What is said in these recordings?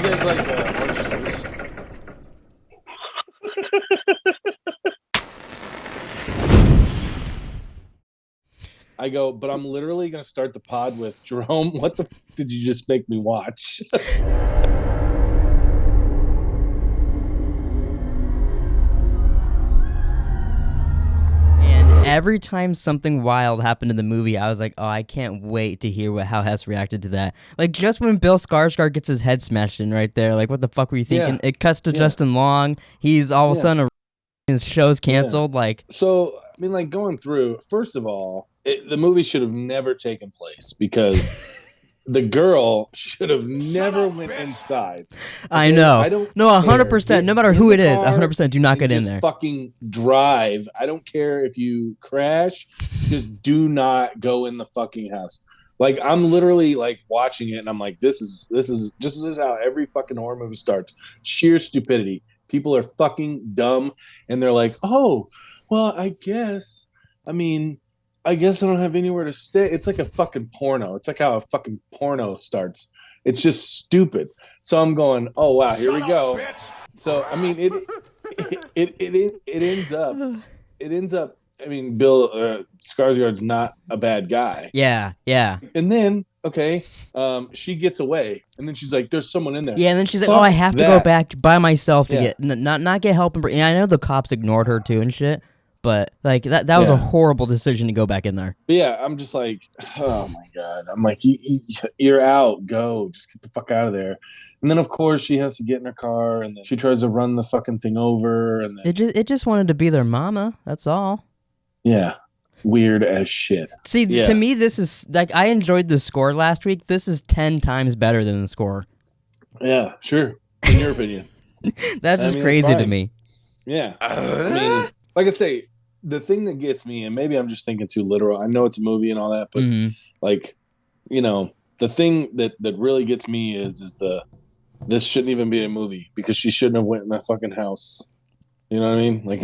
guys like I go, but I'm literally going to start the pod with Jerome. What the did you just make me watch? And every time something wild happened in the movie, I was like, oh, I can't wait to hear how Hess reacted to that. Like, just when Bill Skarsgård gets his head smashed in right there, like, what the fuck were you thinking? Yeah. It cuts to Justin Long. He's all of a sudden, his show's canceled. Like, so, I mean, like, going through, first of all, the movie should have never taken place because the girl should have never went inside. Okay? I know. I don't. No, 100%. No matter who it is, 100%. Do not get in there. Just fucking drive. I don't care if you crash. Just do not go in the fucking house. Like, I'm literally like watching it, and I'm like, this is how every fucking horror movie starts. Sheer stupidity. People are fucking dumb, and they're like, oh, well, I guess I don't have anywhere to stay. It's like a fucking porno. It's like how a fucking porno starts. It's just stupid. So I'm going, oh wow, here we go. So I mean, it ends up. I mean, Bill Skarsgård's not a bad guy. Yeah. And then she gets away, and then she's like, "There's someone in there." Yeah, and then she's like, "Oh, I have to go back by myself to get not get help." And I know the cops ignored her too and shit. But like that was a horrible decision to go back in there. But yeah, I'm just like, oh my god. I'm like, you're out. Go, just get the fuck out of there. And then of course she has to get in her car, and then she tries to run the fucking thing over, and then it just wanted to be their mama. That's all. Yeah, weird as shit. See, to me, this is like I enjoyed the score last week. This is 10 times better than the score. Yeah, sure. In your opinion, that's just crazy to me. Yeah, I mean, like I say, the thing that gets me, and maybe I'm just thinking too literal. I know it's a movie and all that, but like, the thing that really gets me is this shouldn't even be a movie because she shouldn't have went in that fucking house. You know what I mean? Like,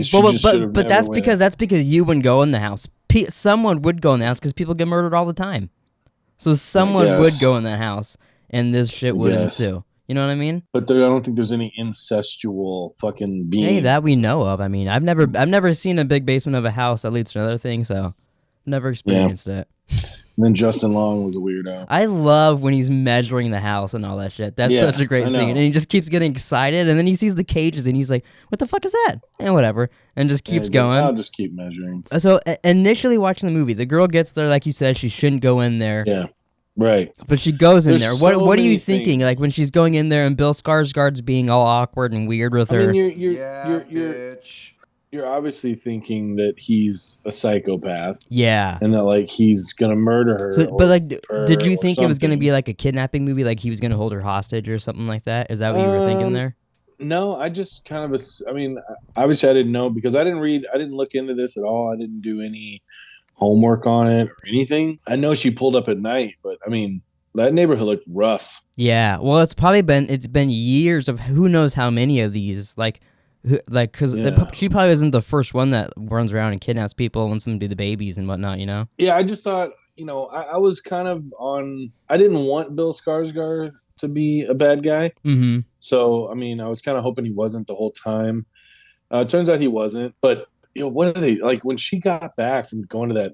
but that's because you wouldn't go in the house. Someone would go in the house because people get murdered all the time. So someone would go in the house, and this shit would ensue. You know what I mean? But I don't think there's any incestual fucking beings. Hey, that we know of. I mean, I've never seen a big basement of a house that leads to another thing, so never experienced it. And then Justin Long was a weirdo. I love when he's measuring the house and all that shit. That's such a great scene. And he just keeps getting excited, and then he sees the cages, and he's like, what the fuck is that? And whatever. And just keeps going. Like, I'll just keep measuring. So initially watching the movie, the girl gets there, like you said, she shouldn't go in there. Yeah. Right. But she goes in there. What are you thinking? Like when she's going in there and Bill Skarsgård's being all awkward and weird with her. I mean, you're obviously thinking that he's a psychopath. Yeah. And that like he's gonna murder her. But like, did you think it was gonna be like a kidnapping movie? Like he was gonna hold her hostage or something like that? Is that what you were thinking there? No, I just kind of. I mean, obviously I didn't know because I didn't look into this at all. I didn't do any homework on it or anything. I know she pulled up at night, but I mean that neighborhood looked rough. Yeah, well, it's been years of who knows how many of these, because she probably isn't the first one that runs around and kidnaps people and wants them to be the babies and whatnot, Yeah, I just thought, I was kind of on. I didn't want Bill Skarsgård to be a bad guy, so I mean, I was kind of hoping he wasn't the whole time. It turns out he wasn't, but. What are they like when she got back from going to that,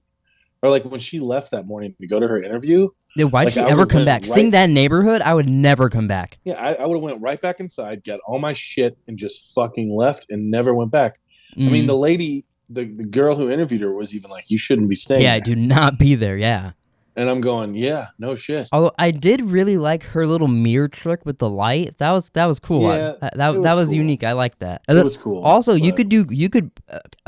or like when she left that morning to go to her interview? Yeah, why'd she ever come back? Seeing that neighborhood, I would never come back. Yeah, I would have went right back inside, got all my shit, and just fucking left and never went back. I mean, the lady, the girl who interviewed her was even like, "You shouldn't be staying." Yeah, do not be there. Yeah. And I'm going, yeah, no shit. Although I did really like her little mirror trick with the light. That was cool. Yeah, that was cool. Unique. I like that. It was cool. Also, you could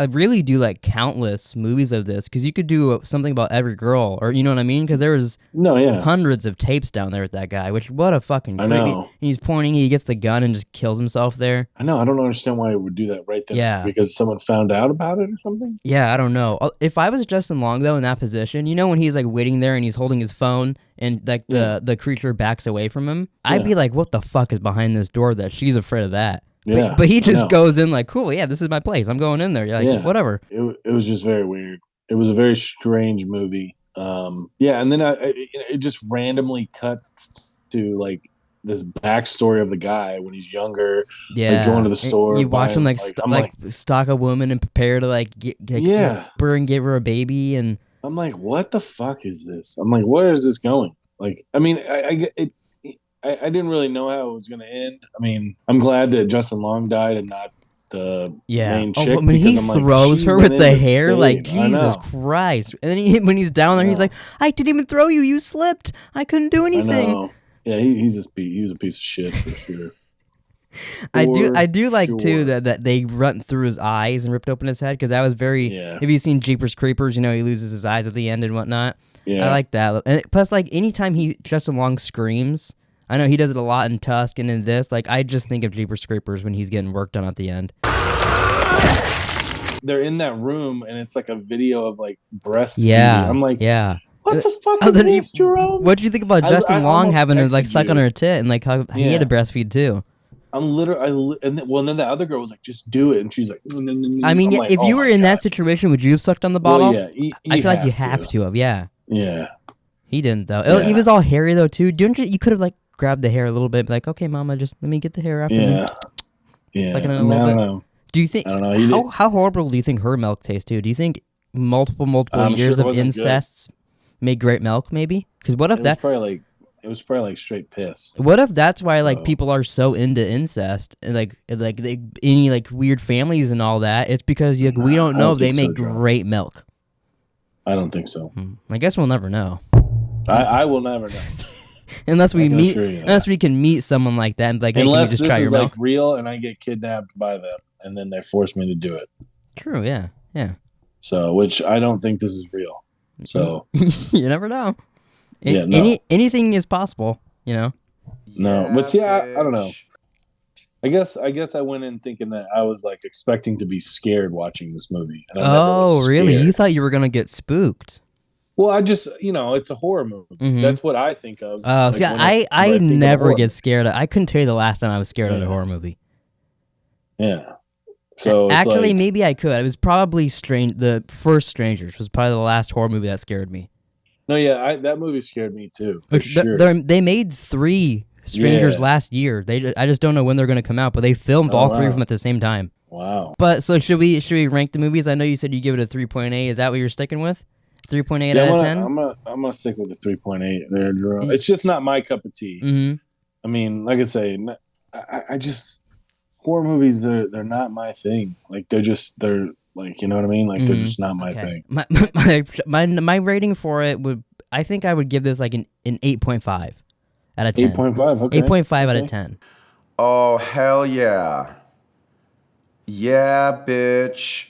really do like countless movies of this because you could do something about every girl, or you know what I mean? Because there was hundreds of tapes down there with that guy. Which what a fucking creepy. I know. He's pointing. He gets the gun and just kills himself there. I know. I don't understand why he would do that right then. Yeah. Because someone found out about it or something. Yeah, I don't know. If I was Justin Long though in that position, when he's like waiting there and he's holding his phone and like the creature backs away from him, I'd be like, what the fuck is behind this door that she's afraid of that? Yeah, but he just goes in like, cool, yeah, this is my place. I'm going in there. You're like, whatever. It was just very weird. It was a very strange movie. And then it just randomly cuts to like this backstory of the guy when he's younger, like going to the store. You watch him like stalk a woman and prepare to like get her and give her a baby, and I'm like, what the fuck is this? I'm like, where is this going? Like, I mean, I didn't really know how it was going to end. I mean, I'm glad that Justin Long died and not the main chick. When he throws her with the hair, like, Jesus Christ. And then when he's down there, he's like, I didn't even throw you. You slipped. I couldn't do anything. Yeah, he was a piece of shit for sure. I do like too that they run through his eyes and ripped open his head, because that was very. Yeah. Have you seen Jeepers Creepers? You know, he loses his eyes at the end and whatnot. Yeah, I like that. And plus, like, anytime Justin Long screams, I know he does it a lot in Tusk and in this. Like, I just think of Jeepers Creepers when he's getting worked on at the end. They're in that room and it's like a video of like breastfeeding. Yeah, I'm like, yeah. What the fuck is this, Jerome? What do you think about Justin Long having to like suck on her tit and like how he had to breastfeed too? And then the other girl was like, just do it, and she's like, I mean, if you were in that situation, would you have sucked on the bottle? Well, yeah, I feel like you have to have. Yeah. Yeah. He didn't though. Yeah. He was all hairy though too. You could have like grabbed the hair a little bit, like, okay, Mama, just let me get the hair after. Yeah. I don't know. Do you think? I don't know. How horrible do you think her milk tastes too? Do you think multiple years of incests made great milk? Maybe, because what if it was probably like straight piss. What if that's why like people are so into incest and like any like weird families and all that? It's because like we don't know if they make great milk. I don't think so. I guess we'll never know. I will never know. Unless we can meet someone like that and like, hey, unless can you just try your milk? Like real and I get kidnapped by them and then they force me to do it. True, yeah. So, which I don't think this is real. So you never know. Anything is possible, you know. No, but see, I don't know. I guess I went in thinking that I was like expecting to be scared watching this movie. And I never was really? scared. You thought you were gonna get spooked? Well, I just, it's a horror movie. Mm-hmm. That's what I think of. Oh, see, I never get scared. I couldn't tell you the last time I was scared of a horror movie. Yeah. So actually, maybe I could. It was probably The first Strangers was probably the last horror movie that scared me. No, yeah, that movie scared me too. For sure. They made 3 Strangers last year. I just don't know when they're going to come out, but they filmed all 3 of them at the same time. Wow. But so should we rank the movies? I know you said you give it a 3.8. Is that what you're sticking with? 3.8 out of 10? I'm gonna stick with the 3.8 there, Jerome. It's just not my cup of tea. Mm-hmm. I mean, like I say, I just horror movies. They're not my thing. Like they're like, you know what I mean? Like they're just not my thing. My rating for it I think I would give this like an 8.5 out of 10. 8.5. Okay. 8.5 out of 10. Oh hell yeah! Yeah, bitch.